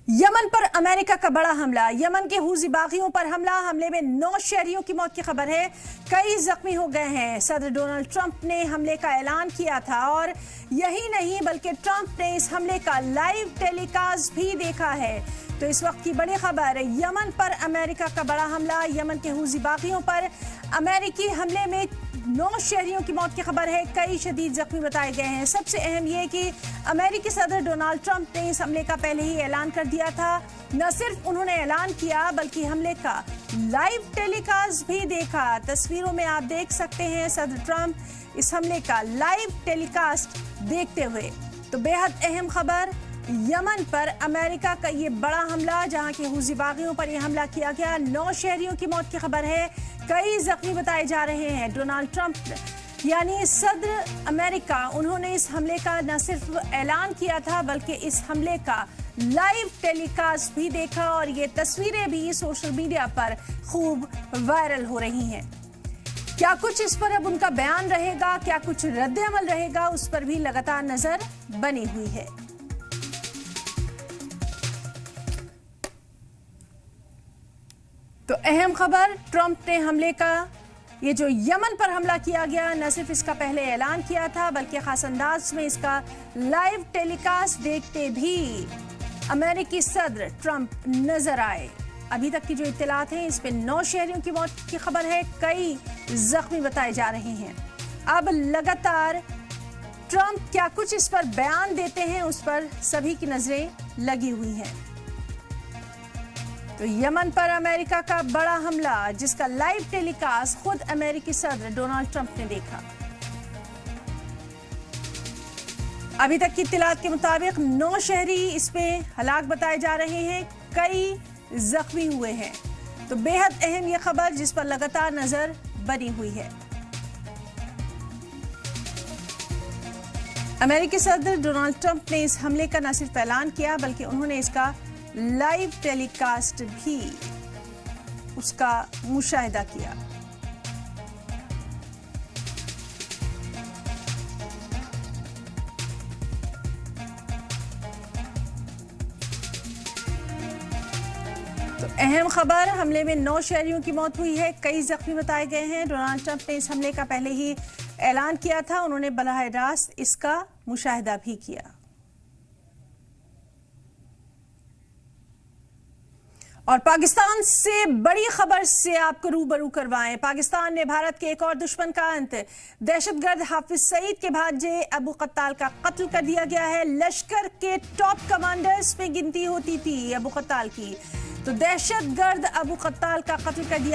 Yemen पर America का बड़ा हमला। यमन के हूजी बागियों पर हमले में 9 शहरियों की मौत की खबर है। कई जख्मी हो गए हैं। सदर डोनाल्ड ट्रंप ने हमले का ऐलान किया था और यही नहीं बल्कि ट्रंप ने इस हमले का लाइव टेलीकास्ट भी देखा है। तो इस वक्त की बड़ी खबर, यमन पर अमेरिका का बड़ा हमला। यमन के हूजी बागियों पर अमेरिकी हमले में 9 शहरियों की मौत की खबर है। कई शदीद जख्मी बताए गए हैं। सबसे अहम यह कि अमेरिकी सदर डोनाल्ड ट्रंप ने इस हमले का पहले ही ऐलान कर दिया था। न सिर्फ उन्होंने ऐलान किया बल्कि हमले का लाइव टेलीकास्ट भी देखा। तस्वीरों में आप देख सकते हैं सदर ट्रंप इस हमले का लाइव टेलीकास्ट देखते हुए। तो बेहद अहम खबर, यमन पर अमेरिका का ये बड़ा हमला, जहां के हूजी बागियों पर यह हमला किया गया। 9 शहरियों की मौत की खबर है। कई जख्मी बताए जा रहे हैं। डोनाल्ड ट्रंप यानी सदर अमेरिका, उन्होंने इस हमले का न सिर्फ ऐलान किया था बल्कि इस हमले का लाइव टेलीकास्ट भी देखा और ये तस्वीरें भी सोशल मीडिया पर खूब वायरल हो रही हैं। क्या कुछ इस पर अब उनका बयान रहेगा, क्या कुछ रद्द अमल रहेगा, उस पर भी लगातार नजर बनी हुई है। तो अहम खबर, ट्रंप ने हमले का, ये जो यमन पर हमला किया गया, न सिर्फ इसका पहले ऐलान किया था बल्कि खास अंदाज में इसका लाइव टेलीकास्ट देखते भी अमेरिकी सदर ट्रंप नजर आए। अभी तक की जो इत्तलात हैं इस पे 9 शहरियों की मौत की खबर है। कई जख्मी बताए जा रहे हैं। अब लगातार ट्रंप क्या कुछ इस पर बयान देते हैं, उस पर सभी की नजरें लगी हुई हैं। तो यमन पर अमेरिका का बड़ा हमला, जिसका लाइव टेलीकास्ट खुद अमेरिकी सदर डोनाल्ड ट्रंप ने देखा। अभी तक की इत्तलात के मुताबिक 9 शहरी इसमें हलाक बताए जा रहे हैं। कई जख्मी हुए हैं। तो बेहद अहम यह खबर जिस पर लगातार नजर बनी हुई है। अमेरिकी सदर डोनाल्ड ट्रंप ने इस हमले का न सिर्फ ऐलान किया बल्कि उन्होंने इसका लाइव टेलीकास्ट भी उसका मुशाहिदा किया। तो अहम खबर, हमले में 9 शहरियों की मौत हुई है। कई जख्मी बताए गए हैं। डोनाल्ड ट्रंप ने इस हमले का पहले ही ऐलान किया था। उन्होंने बराह रास्त इसका मुशाहिदा भी किया। और पाकिस्तान से बड़ी खबर से आपको रूबरू करवाएं। पाकिस्तान ने भारत के एक और दुश्मन का अंत, दहशतगर्द हाफिज सईद के भांजे अबू कत्ताल का कत्ल कर दिया गया है। लश्कर के टॉप कमांडर्स में गिनती होती थी अबू कत्ताल की। तो दहशतगर्द अबू कत्ताल का कत्ल कर दिया